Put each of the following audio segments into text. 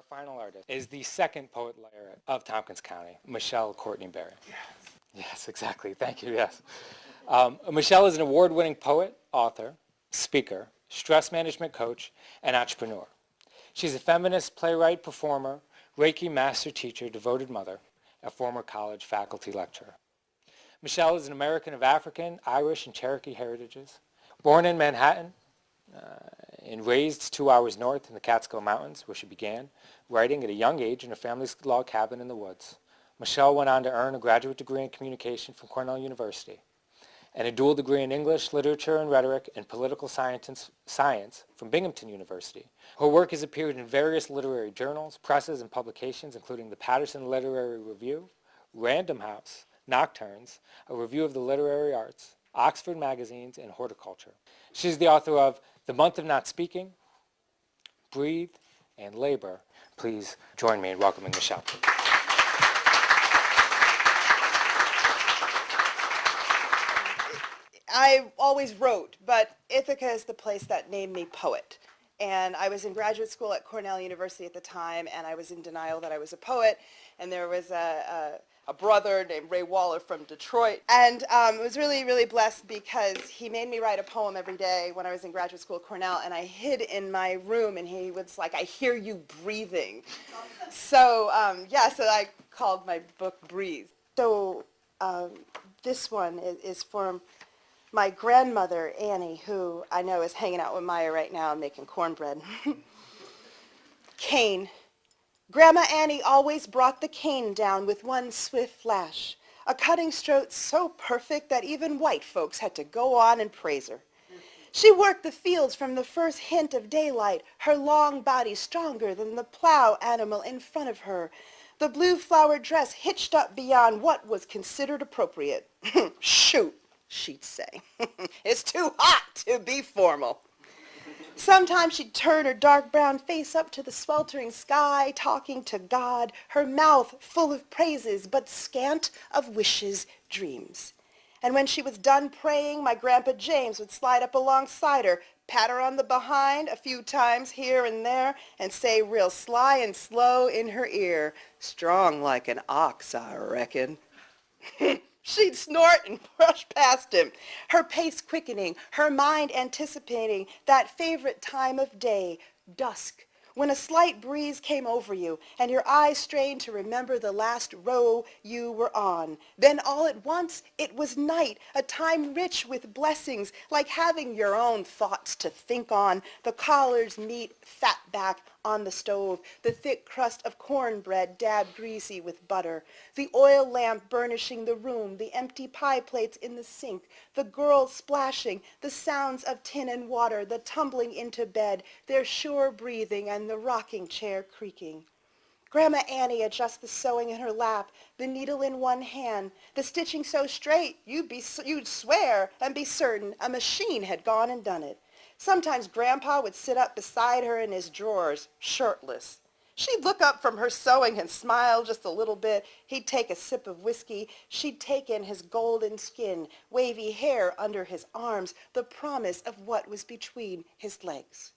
Our final artist is the second poet laureate of Tompkins County, Michelle Courtney Berry. Yes, exactly. Thank you. Yes. Michelle is an award-winning poet, author, speaker, stress management coach, and entrepreneur. She's a feminist, playwright, performer, Reiki master teacher, devoted mother, a former college faculty lecturer. Michelle is an American of African, Irish, and Cherokee heritages. Born in Manhattan and raised 2 hours north in the Catskill Mountains, where she began writing at a young age in her family's log cabin in the woods. Michelle went on to earn a graduate degree in communication from Cornell University and a dual degree in English, literature, and rhetoric and political science from Binghamton University. Her work has appeared in various literary journals, presses, and publications, including the Paterson Literary Review, Random House, Nocturnes, a review of the literary arts, Oxford magazines, and Horticulture. She's the author of The Month of Not Speaking, Breathe, and Labor. Please join me in welcoming Michelle. I always wrote, but Ithaca is the place that named me poet. And I was in graduate school at Cornell University at the time, and I was in denial that I was a poet. And there was a brother named Ray Waller from Detroit. And I was really, really blessed because he made me write a poem every day when I was in graduate school at Cornell. And I hid in my room, and he was like, "I hear you breathing." So, so I called my book Breathe. So this one is for my grandmother, Annie, who I know is hanging out with Maya right now and making cornbread. Cane. Grandma Annie always brought the cane down with one swift flash, a cutting stroke so perfect that even white folks had to go on and praise her. She worked the fields from the first hint of daylight, her long body stronger than the plow animal in front of her, the blue flowered dress hitched up beyond what was considered appropriate. Shoot, she'd say. It's too hot to be formal. Sometimes she'd turn her dark brown face up to the sweltering sky, talking to God, her mouth full of praises, but scant of wishes, dreams. And when she was done praying, my Grandpa James would slide up alongside her, pat her on the behind a few times here and there, and say real sly and slow in her ear, "Strong like an ox, I reckon." She'd snort and brush past him, her pace quickening, her mind anticipating that favorite time of day, dusk, when a slight breeze came over you and your eyes strained to remember the last row you were on. Then all at once it was night, a time rich with blessings, like having your own thoughts to think on, the collards meat fat back on the stove, the thick crust of cornbread dabbed greasy with butter, the oil lamp burnishing the room, the empty pie plates in the sink, the girls splashing, the sounds of tin and water, the tumbling into bed, their sure breathing and the rocking chair creaking. Grandma Annie adjusts the sewing in her lap, the needle in one hand, the stitching so straight you'd swear and be certain a machine had gone and done it. Sometimes Grandpa would sit up beside her in his drawers, shirtless. She'd look up from her sewing and smile just a little bit. He'd take a sip of whiskey. She'd take in his golden skin, wavy hair under his arms, the promise of what was between his legs.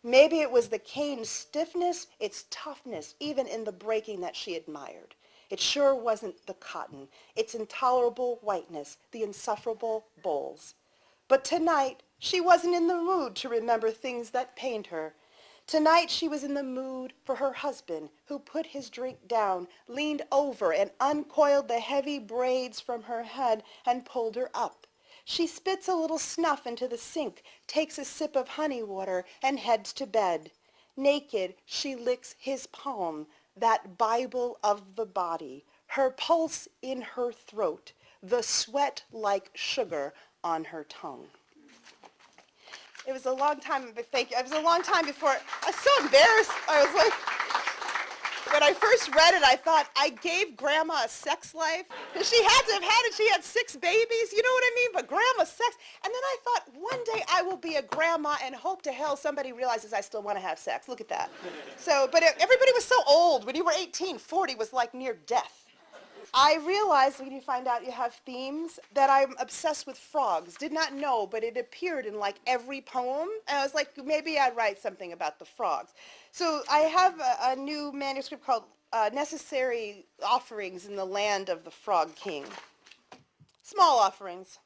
Maybe it was the cane's stiffness, its toughness, even in the breaking that she admired. It sure wasn't the cotton, its intolerable whiteness, the insufferable bowls. But tonight, she wasn't in the mood to remember things that pained her. Tonight she was in the mood for her husband, who put his drink down, leaned over and uncoiled the heavy braids from her head and pulled her up. She spits a little snuff into the sink, takes a sip of honey water, and heads to bed. Naked, she licks his palm, that Bible of the body, her pulse in her throat, the sweat like sugar on her tongue. It was a long time, thank you. It was a long time before, I was so embarrassed. I was like, when I first read it, I thought, I gave Grandma a sex life. She had to have had it. She had 6 babies, you know what I mean? But Grandma sex. And then I thought, one day I will be a grandma and hope to hell somebody realizes I still want to have sex. Look at that. So, but everybody was so old. When you were 18, 40 was like near death. I realized when you find out you have themes that I'm obsessed with frogs. Did not know, but it appeared in like every poem. And I was like, maybe I'd write something about the frogs. So I have a new manuscript called Necessary Offerings in the Land of the Frog King. Small offerings.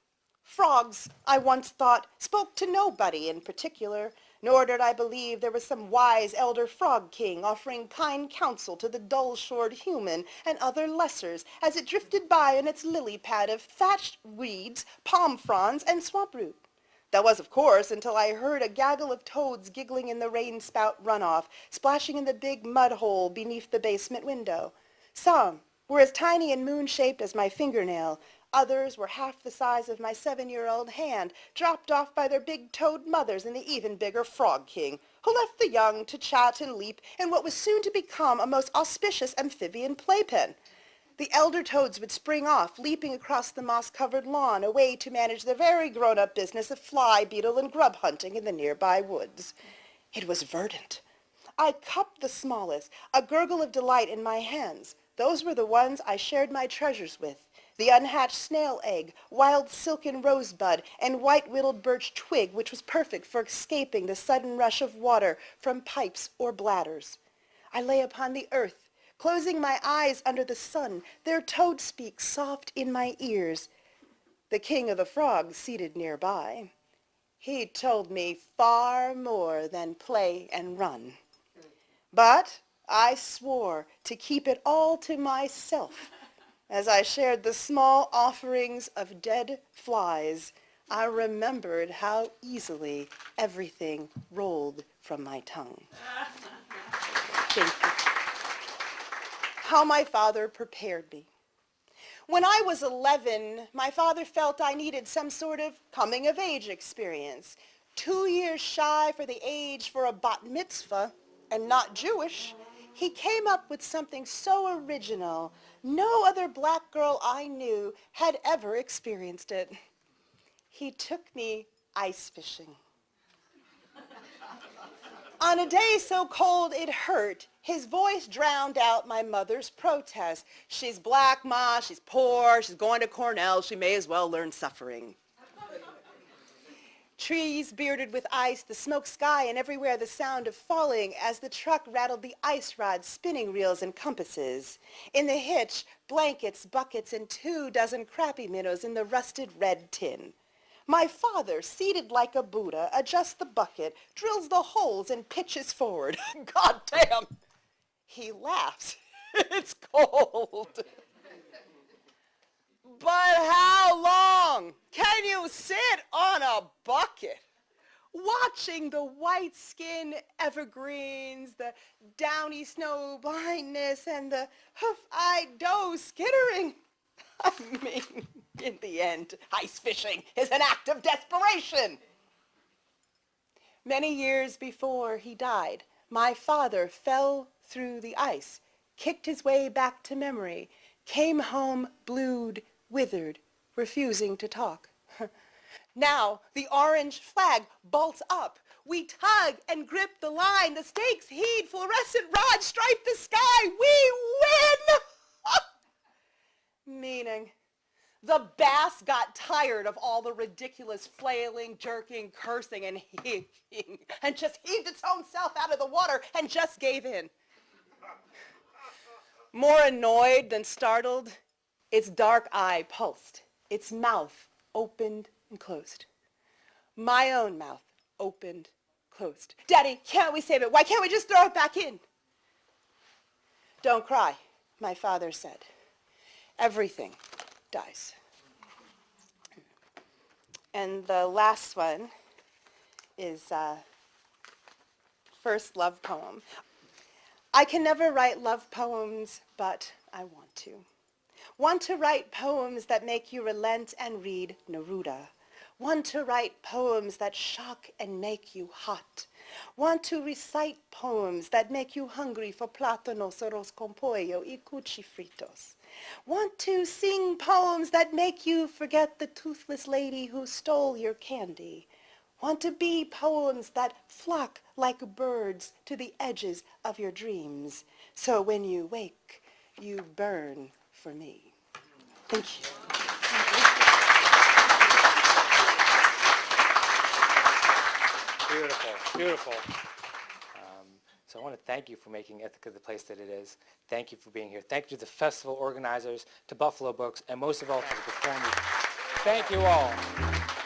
Frogs, I once thought, spoke to nobody in particular, nor did I believe there was some wise elder frog king offering kind counsel to the dull-shored human and other lessers as it drifted by in its lily pad of thatched weeds, palm fronds, and swamp root. That was, of course, until I heard a gaggle of toads giggling in the rain spout runoff, splashing in the big mud hole beneath the basement window. Some were as tiny and moon-shaped as my fingernail. Others were half the size of my 7-year-old hand, dropped off by their big toad mothers and the even bigger frog king, who left the young to chat and leap in what was soon to become a most auspicious amphibian playpen. The elder toads would spring off, leaping across the moss-covered lawn, away to manage the very grown-up business of fly, beetle, and grub hunting in the nearby woods. It was verdant. I cupped the smallest, a gurgle of delight in my hands. Those were the ones I shared my treasures with. The unhatched snail egg, wild silken rosebud, and white-whittled birch twig, which was perfect for escaping the sudden rush of water from pipes or bladders. I lay upon the earth, closing my eyes under the sun, their toad speak soft in my ears. The king of the frogs seated nearby. He told me far more than play and run. But I swore to keep it all to myself. As I shared the small offerings of dead flies, I remembered how easily everything rolled from my tongue. Thank you. How my father prepared me. When I was 11, my father felt I needed some sort of coming-of-age experience. 2 years shy for the age for a bat mitzvah, and not Jewish, he came up with something so original, no other black girl I knew had ever experienced it. He took me ice fishing. On a day so cold it hurt, his voice drowned out my mother's protest. She's black, Ma, she's poor, she's going to Cornell, she may as well learn suffering. Trees bearded with ice, the smoke sky, and everywhere the sound of falling as the truck rattled the ice rods, spinning reels, and compasses. In the hitch, blankets, buckets, and 24 crappy minnows in the rusted red tin. My father, seated like a Buddha, adjusts the bucket, drills the holes, and pitches forward. God damn! He laughs. It's cold. But how long can you sit on a bucket watching the white-skinned evergreens, the downy snow blindness, and the hoof-eyed doe skittering? I mean, in the end, ice fishing is an act of desperation. Many years before he died, my father fell through the ice, kicked his way back to memory, came home blued, withered, refusing to talk. Now the orange flag bolts up. We tug and grip the line. The stakes heed, fluorescent rods stripe the sky. We win! Meaning, the bass got tired of all the ridiculous flailing, jerking, cursing, and heaving, and just heaved its own self out of the water and just gave in. More annoyed than startled, its dark eye pulsed, its mouth opened and closed. My own mouth opened, closed. Daddy, can't we save it? Why can't we just throw it back in? Don't cry, my father said. Everything dies. And the last one is first love poem. I can never write love poems, but I want to. Want to write poems that make you relent and read Neruda. Want to write poems that shock and make you hot. Want to recite poems that make you hungry for plátanos, arroz con pollo y cuchifritos. Want to sing poems that make you forget the toothless lady who stole your candy. Want to be poems that flock like birds to the edges of your dreams. So when you wake, you burn for me. Thank you. Beautiful, beautiful. So I want to thank you for making Ithaca the place that it is. Thank you for being here. Thank you to the festival organizers, to Buffalo Books, and most of all to the performers. Thank you all.